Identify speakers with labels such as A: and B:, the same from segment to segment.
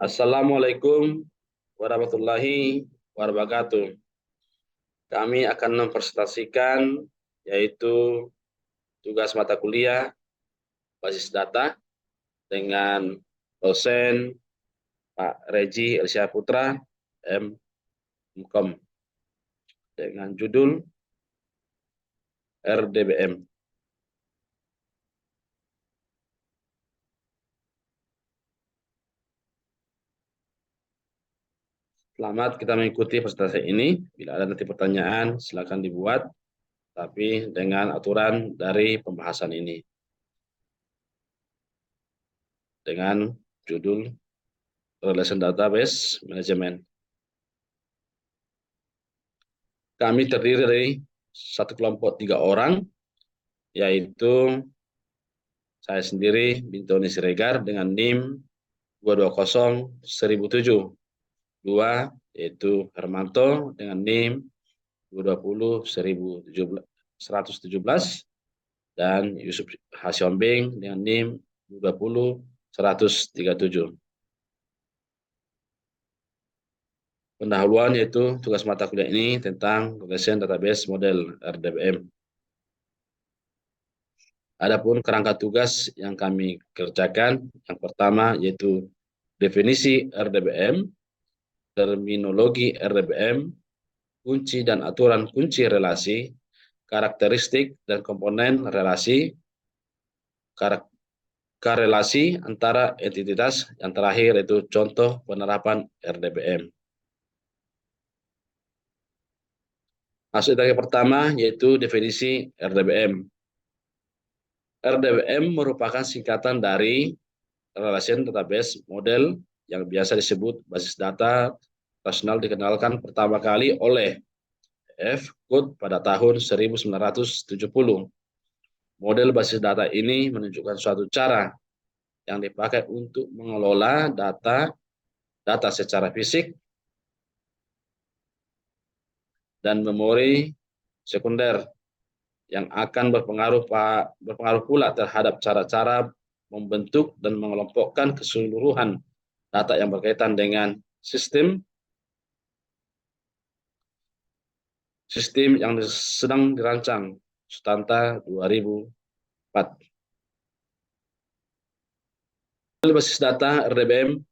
A: Assalamualaikum warahmatullahi wabarakatuh. Kami akan mempresentasikan yaitu tugas mata kuliah basis data dengan dosen Pak Regi Elsia Putra, M.Com, dengan judul RDBM. Selamat kita mengikuti presentasi ini. Bila ada nanti pertanyaan, silakan dibuat, tapi dengan aturan dari pembahasan ini. Dengan judul Relation Database Management. Kami terdiri dari satu kelompok 3 orang, yaitu saya sendiri, Bintoni Siregar, dengan NIM 2201007. Dua, yaitu Hermanto, dengan NIM 2201117. Dan Yusuf Hasyombing, dengan NIM 22137. Pendahuluan yaitu tugas mata kuliah ini tentang Relation Database Model RDBM. Adapun kerangka tugas yang kami kerjakan, yang pertama yaitu definisi RDBM, terminologi RDBM, kunci dan aturan kunci relasi, karakteristik dan komponen relasi, korelasi antara entitas, yang terakhir yaitu contoh penerapan RDBM. Masuk dari pertama yaitu definisi RDBM. RDBM merupakan singkatan dari Relation Database Model yang biasa disebut basis data rasional, dikenalkan pertama kali oleh F. Cook pada tahun 1970. Model basis data ini menunjukkan suatu cara yang dipakai untuk mengelola data secara fisik dan memori sekunder yang akan berpengaruh pula terhadap cara-cara membentuk dan mengelompokkan keseluruhan data yang berkaitan dengan sistem yang sedang dirancang, Sutanta 2004. Basis data RDBM,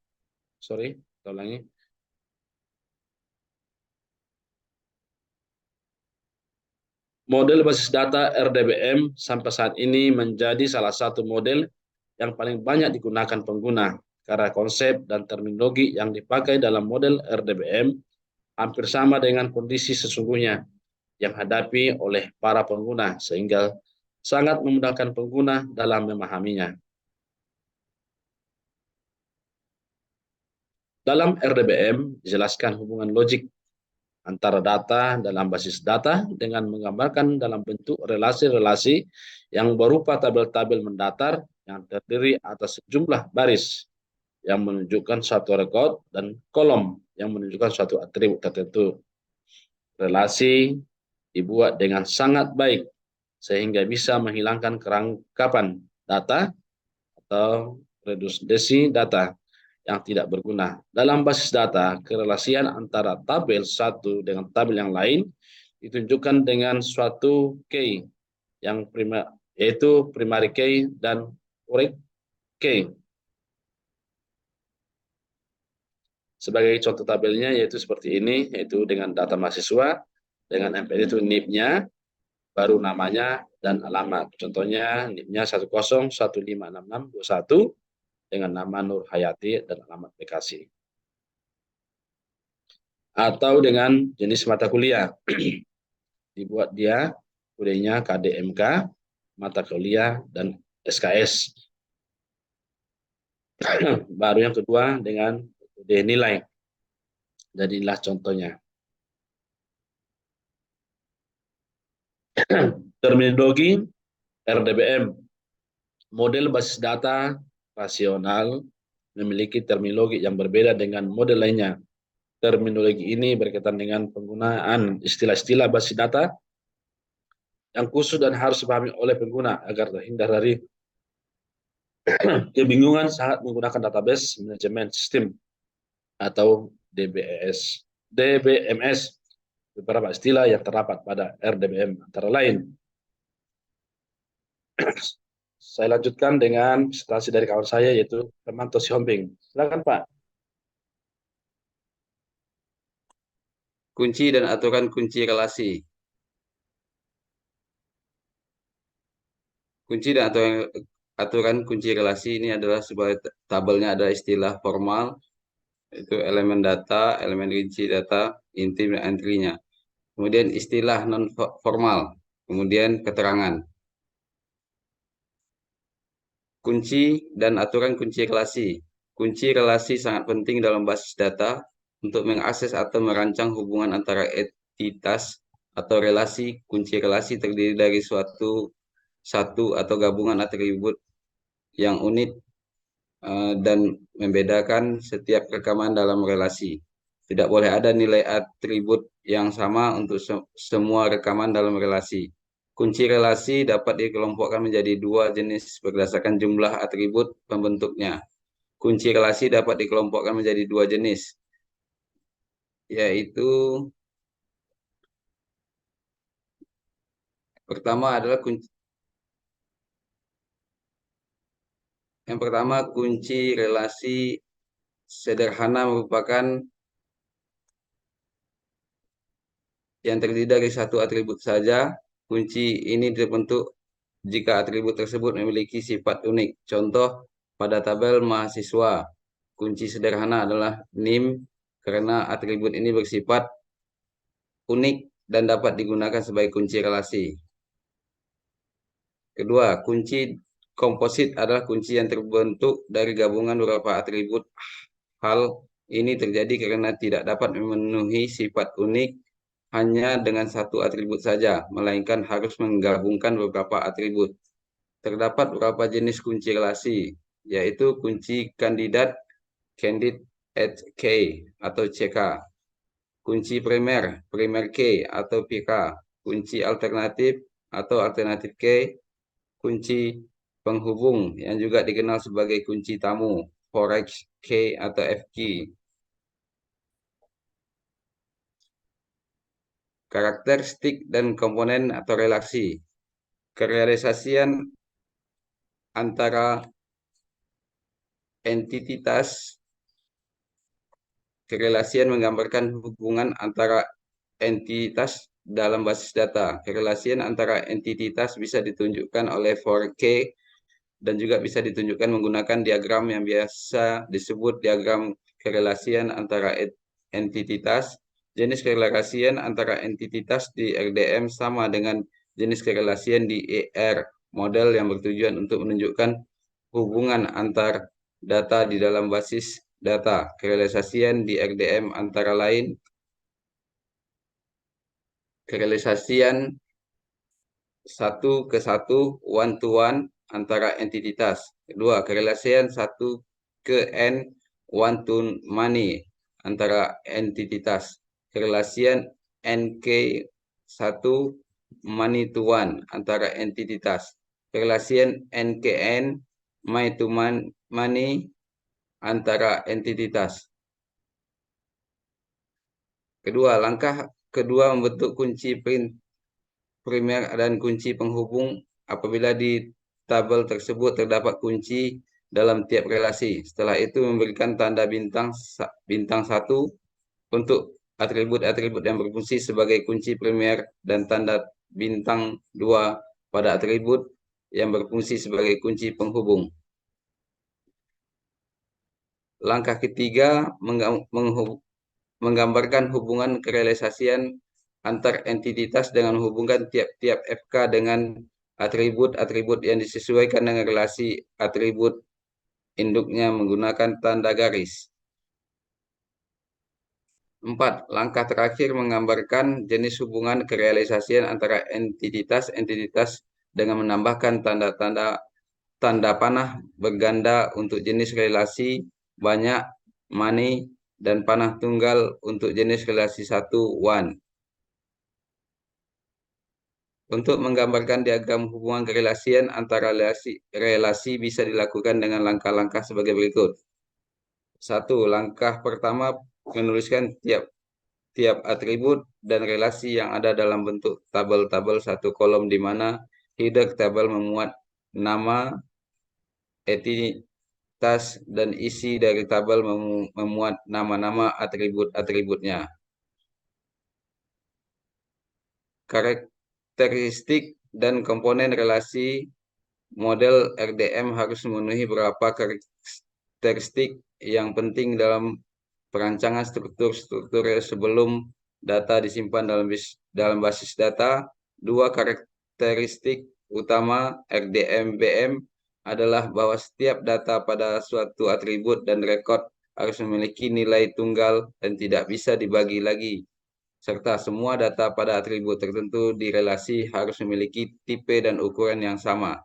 A: Model basis data RDBM sampai saat ini menjadi salah satu model yang paling banyak digunakan pengguna, karena konsep dan terminologi yang dipakai dalam model RDBM hampir sama dengan kondisi sesungguhnya yang hadapi oleh para pengguna, sehingga sangat memudahkan pengguna dalam memahaminya. Dalam RDBM dijelaskan hubungan logik antara data dalam basis data dengan menggambarkan dalam bentuk relasi-relasi yang berupa tabel-tabel mendatar yang terdiri atas sejumlah baris yang menunjukkan suatu rekod dan kolom yang menunjukkan suatu atribut tertentu. Relasi dibuat dengan sangat baik sehingga bisa menghilangkan kerangkapan data atau redundansi data yang tidak berguna. Dalam basis data, kerelasian antara tabel satu dengan tabel yang lain ditunjukkan dengan suatu key yang yaitu primary key dan correct key. Sebagai contoh tabelnya yaitu seperti ini, yaitu dengan data mahasiswa, dengan MPD itu NIP-nya, baru namanya dan alamat. Contohnya NIP-nya 10156621 dengan nama Nur Hayati dan alamat Bekasi. Atau dengan jenis mata kuliah. Dibuat dia kodenya KDMK, mata kuliah, dan SKS. Baru yang kedua dengan kode nilai. Jadilah contohnya. Terminologi RDBM. Model basis data rasional memiliki terminologi yang berbeda dengan model lainnya. Terminologi ini berkaitan dengan penggunaan istilah-istilah basis data yang khusus dan harus dipahami oleh pengguna agar terhindar dari kebingungan saat menggunakan database manajemen sistem atau DBMS. Beberapa istilah yang terdapat pada RDBM antara lain. Saya lanjutkan dengan presentasi dari kawan saya yaitu Hermanto Sihombing. Silakan Pak.
B: Kunci dan aturan kunci relasi. Kunci dan aturan kunci relasi ini adalah sebuah tabelnya ada istilah formal, itu elemen data, elemen kunci data, inti dan entry-nya. Kemudian istilah non formal, kemudian keterangan. Kunci dan aturan kunci relasi. Kunci relasi sangat penting dalam basis data untuk mengakses atau merancang hubungan antara entitas atau relasi. Kunci relasi terdiri dari satu atau gabungan atribut yang unik dan membedakan setiap rekaman dalam relasi. Tidak boleh ada nilai atribut yang sama untuk semua rekaman dalam relasi. Kunci relasi dapat dikelompokkan menjadi dua jenis berdasarkan jumlah atribut pembentuknya. Kunci relasi dapat dikelompokkan menjadi dua jenis, yaitu yang pertama kunci relasi sederhana merupakan yang terdiri dari satu atribut saja. Kunci ini terbentuk jika atribut tersebut memiliki sifat unik. Contoh, pada tabel mahasiswa, kunci sederhana adalah NIM karena atribut ini bersifat unik dan dapat digunakan sebagai kunci relasi. Kedua, kunci komposit adalah kunci yang terbentuk dari gabungan beberapa atribut. Hal ini terjadi karena tidak dapat memenuhi sifat unik hanya dengan satu atribut saja, melainkan harus menggabungkan beberapa atribut. Terdapat beberapa jenis kunci relasi, yaitu kunci kandidat, candidate at key atau CK, kunci primer, primer key atau PK, kunci alternatif atau alternatif key, kunci penghubung yang juga dikenal sebagai kunci tamu, forex key atau FK. Karakteristik dan komponen atau relasi. Kerealisasian antara entitas. Kerelasian menggambarkan hubungan antara entitas dalam basis data. Kerelasian antara entitas bisa ditunjukkan oleh 4K dan juga bisa ditunjukkan menggunakan diagram yang biasa disebut diagram kerelasian antara entitas. Jenis kerelasian antara entitas di RDM sama dengan jenis kerelasian di ER, model yang bertujuan untuk menunjukkan hubungan antar data di dalam basis data. Kerelasian di RDM antara lain kerelasian satu ke satu one to one antara entitas. Kedua, kerelasian satu ke n one to many antara entitas. Kerelasian nk satu many to one antara entitas. Kerelasian nkn many to many antara entitas. Kedua, langkah kedua membentuk kunci primer dan kunci penghubung apabila di tabel tersebut terdapat kunci dalam tiap relasi. Setelah itu memberikan tanda bintang 1 untuk atribut-atribut yang berfungsi sebagai kunci primer dan tanda bintang 2 pada atribut yang berfungsi sebagai kunci penghubung. Langkah ketiga menggambarkan hubungan kerealisasian antar entitas dengan menghubungkan tiap-tiap FK dengan atribut-atribut yang disesuaikan dengan relasi atribut induknya menggunakan tanda garis. 4. Langkah terakhir menggambarkan jenis hubungan kerealisasian antara entitas dengan menambahkan tanda panah berganda untuk jenis relasi banyak, many, dan panah tunggal untuk jenis relasi 1, one. Untuk menggambarkan diagram hubungan kerelasian antara relasi bisa dilakukan dengan langkah-langkah sebagai berikut. Satu, langkah pertama menuliskan tiap atribut dan relasi yang ada dalam bentuk tabel-tabel satu kolom di mana header tabel memuat nama, entitas, dan isi dari tabel memuat nama-nama atribut-atributnya. Karakteristik dan komponen relasi model RDM harus memenuhi beberapa karakteristik yang penting dalam perancangan struktur-struktur sebelum data disimpan dalam basis data. Dua karakteristik utama RDM-BM adalah bahwa setiap data pada suatu atribut dan rekod harus memiliki nilai tunggal dan tidak bisa dibagi lagi, serta semua data pada atribut tertentu di relasi harus memiliki tipe dan ukuran yang sama.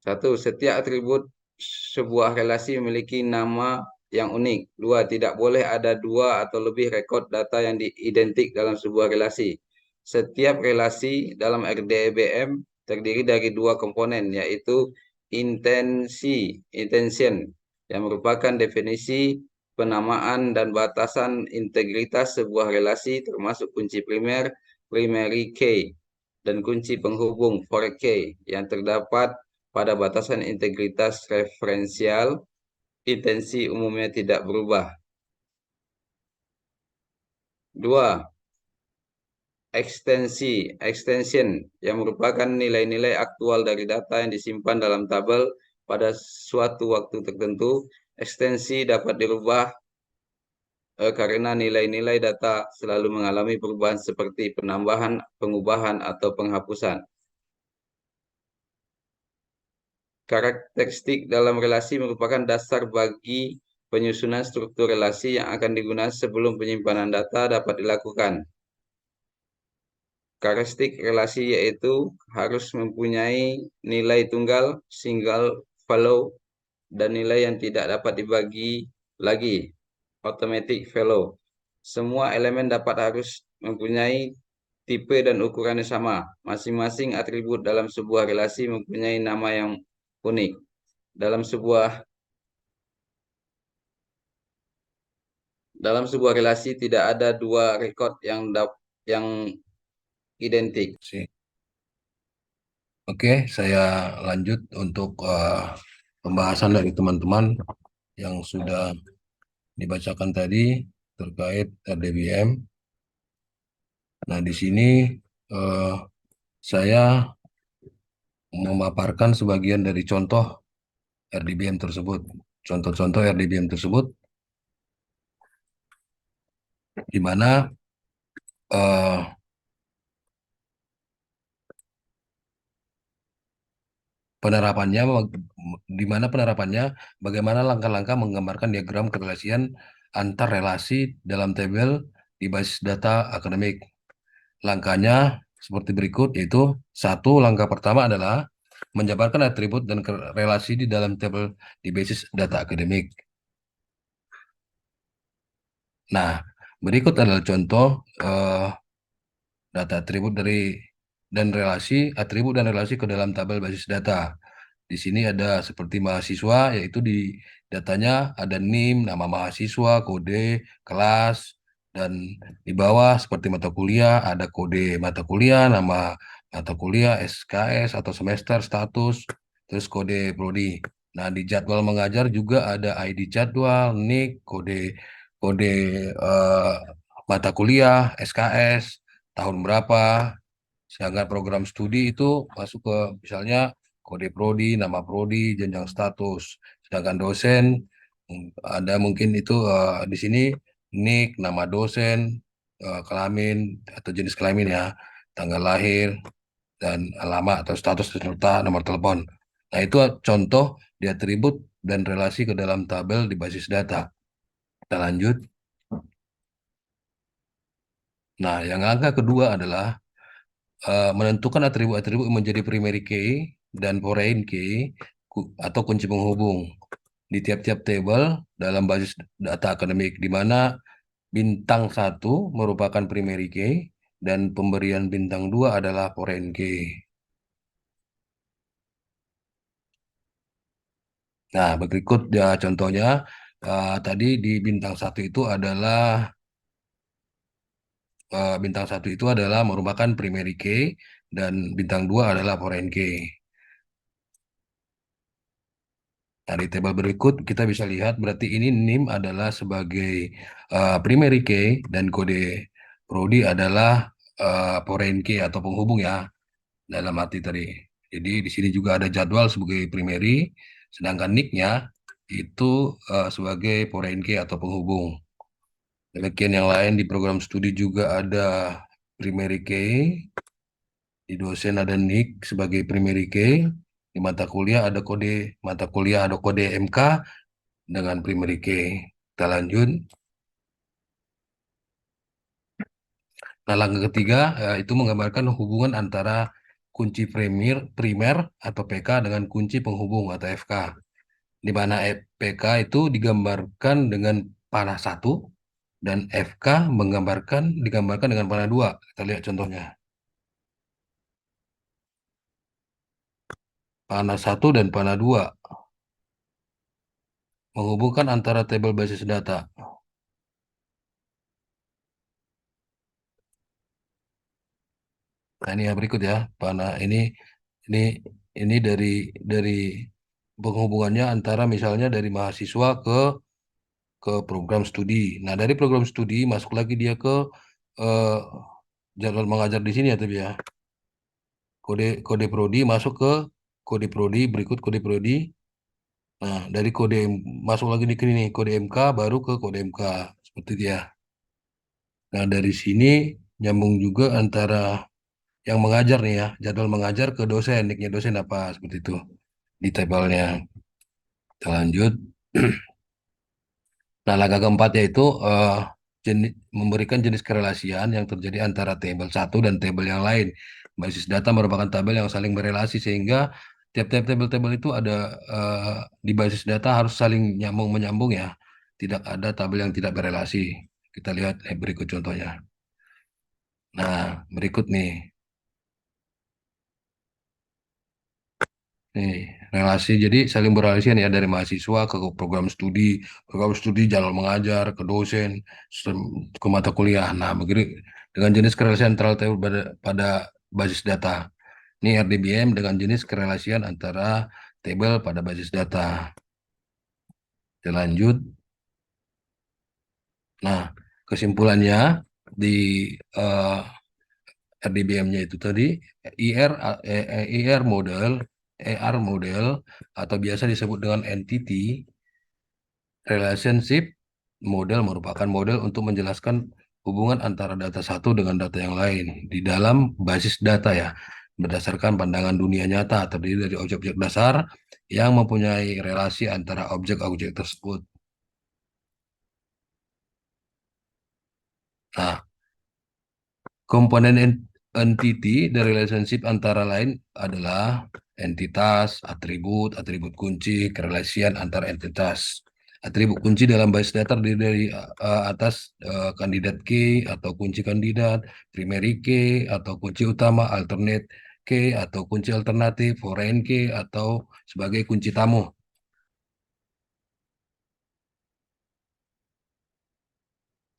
B: Satu, setiap atribut sebuah relasi memiliki nama yang unik. Dua, tidak boleh ada dua atau lebih rekod data yang identik dalam sebuah relasi. Setiap relasi dalam RDBM terdiri dari dua komponen, yaitu intention, yang merupakan definisi, penamaan, dan batasan integritas sebuah relasi, termasuk kunci primer, primary key, dan kunci penghubung, foreign key, yang terdapat pada batasan integritas referensial. Intensi umumnya tidak berubah. Dua, extension, yang merupakan nilai-nilai aktual dari data yang disimpan dalam tabel pada suatu waktu tertentu. Ekstensi dapat dirubah karena nilai-nilai data selalu mengalami perubahan seperti penambahan, pengubahan, atau penghapusan. Karakteristik dalam relasi merupakan dasar bagi penyusunan struktur relasi yang akan digunakan sebelum penyimpanan data dapat dilakukan. Karakteristik relasi yaitu harus mempunyai nilai tunggal, single value, dan nilai yang tidak dapat dibagi lagi, automatic value. Semua elemen dapat harus mempunyai tipe dan ukuran yang sama. Masing-masing atribut dalam sebuah relasi mempunyai nama yang unik. Dalam sebuah relasi tidak ada dua rekod yang identik.
C: Oke, saya lanjut untuk pembahasan dari teman-teman yang sudah dibacakan tadi terkait RDBM. Nah, di sini eh, saya memaparkan sebagian dari contoh RDBM tersebut. Contoh-contoh RDBM tersebut di mana eh, penerapannya, di mana penerapannya, bagaimana langkah-langkah menggambarkan diagram kerelasian antar relasi dalam tabel di basis data akademik. Langkahnya seperti berikut, yaitu satu, langkah pertama adalah menjabarkan atribut dan relasi di dalam tabel di basis data akademik. Nah, berikut adalah contoh data atribut dan relasi atribut dan relasi ke dalam tabel basis data. Di sini ada seperti mahasiswa, yaitu di datanya ada NIM, nama mahasiswa, kode, kelas, dan di bawah seperti mata kuliah, ada kode mata kuliah, nama mata kuliah, SKS atau semester, status, terus kode prodi. Nah, di jadwal mengajar juga ada ID jadwal, NIK, kode eh, mata kuliah, SKS, tahun berapa, sedangkan program studi itu masuk ke misalnya kode prodi, nama prodi, jenjang status. Sedangkan dosen ada mungkin itu di sini nik, nama dosen, kelamin atau jenis kelamin ya, tanggal lahir dan alamat atau status serta nomor telepon. Nah, itu contoh di atribut dan relasi ke dalam tabel di basis data. Kita lanjut. Nah, yang angka kedua adalah menentukan atribut-atribut menjadi primary key dan foreign key atau kunci penghubung di tiap-tiap table dalam basis data akademik, di mana bintang satu merupakan primary key dan pemberian bintang 2 adalah foreign key. Nah, berikut ya contohnya tadi di bintang satu itu adalah merupakan primary key dan bintang 2 adalah foreign key. Nah, di tabel berikut kita bisa lihat berarti ini NIM adalah sebagai primary key dan kode prodi adalah foreign key atau penghubung ya dalam arti tadi. Jadi di sini juga ada jadwal sebagai primary, sedangkan NIC-nya itu sebagai foreign key atau penghubung. Demikian yang lain di program studi juga ada primary key, di dosen ada NIC sebagai primary key, di mata kuliah ada kode MK dengan primary key. Kita lanjut. Nah, langkah ketiga itu menggambarkan hubungan antara kunci primer atau PK dengan kunci penghubung atau FK. Di mana PK itu digambarkan dengan panah satu dan FK digambarkan dengan panah dua. Kita lihat contohnya. Panah satu dan panah dua menghubungkan antara tabel basis data. Nah, ini yang berikut ya. Panah ini ini dari penghubungannya antara misalnya dari mahasiswa ke program studi. Nah, dari program studi masuk lagi dia ke eh, jadwal mengajar di sini ya, tapi ya. Kode kode prodi masuk ke kode prodi, berikut kode prodi. Nah, dari masuk lagi di sini nih, kode MK baru ke kode MK seperti itu ya. Nah, dari sini nyambung juga antara yang mengajar nih ya, jadwal mengajar ke dosen, nicknya dosen apa seperti itu di tabelnya. Kita lanjut. Nah, langkah keempat yaitu memberikan jenis kerelasian yang terjadi antara tabel satu dan tabel yang lain. Basis data merupakan tabel yang saling berelasi sehingga tiap-tiap tabel-tabel itu ada di basis data harus saling nyambung menyambung ya. Tidak ada tabel yang tidak berelasi. Kita lihat berikut contohnya. Nah, berikut nih. Nih, relasi jadi saling berrelasi ya dari mahasiswa ke program studi jadwal mengajar, ke dosen, ke mata kuliah. Nah, begitu dengan jenis kerelasian terletak pada basis data. Ini RDBM dengan jenis kerelasian antara tabel pada basis data. Kita lanjut. Nah, kesimpulannya di eh, RDBM-nya itu tadi IR IR model, ER model atau biasa disebut dengan entity relationship model merupakan model untuk menjelaskan hubungan antara data satu dengan data yang lain di dalam basis data ya, berdasarkan pandangan dunia nyata terdiri dari objek-objek dasar yang mempunyai relasi antara objek-objek tersebut. Nah, komponen entity dan relationship antara lain adalah entitas, atribut kunci, kerelasian antar entitas. Atribut kunci dalam basis data terdiri dari atas kandidat key atau kunci kandidat, primary key atau kunci utama, alternate key atau kunci alternatif, foreign key atau sebagai kunci tamu.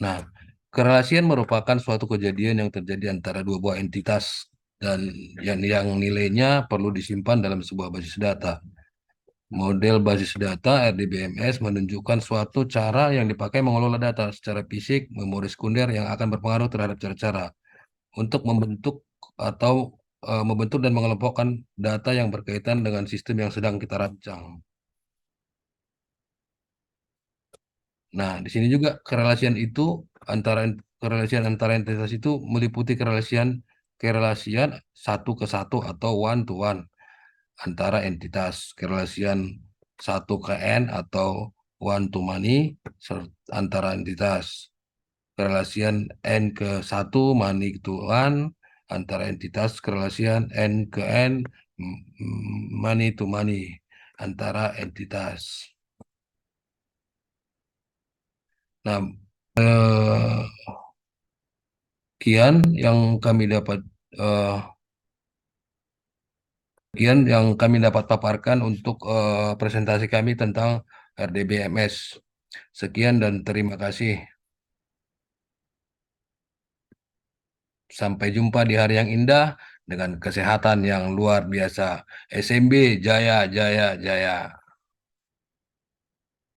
C: Nah, kerelasian merupakan suatu kejadian yang terjadi antara dua buah entitas dan yang nilainya perlu disimpan dalam sebuah basis data. Model basis data RDBMS menunjukkan suatu cara yang dipakai mengelola data secara fisik, memori sekunder yang akan berpengaruh terhadap cara-cara untuk membentuk dan mengelompokkan data yang berkaitan dengan sistem yang sedang kita rancang. Nah, di sini juga kerelasian antara entitas itu meliputi kerelasian satu ke satu atau one to one antara entitas, kerelasian satu ke n atau one to many antara entitas, kerelasian n ke satu many to one antara entitas, kerelasian n ke n many to many antara entitas. Nah, kian yang kami dapat Sekian yang kami dapat paparkan untuk presentasi kami tentang RDBMS. Sekian dan terima kasih. Sampai jumpa di hari yang indah dengan kesehatan yang luar biasa. SMB Jaya Jaya Jaya.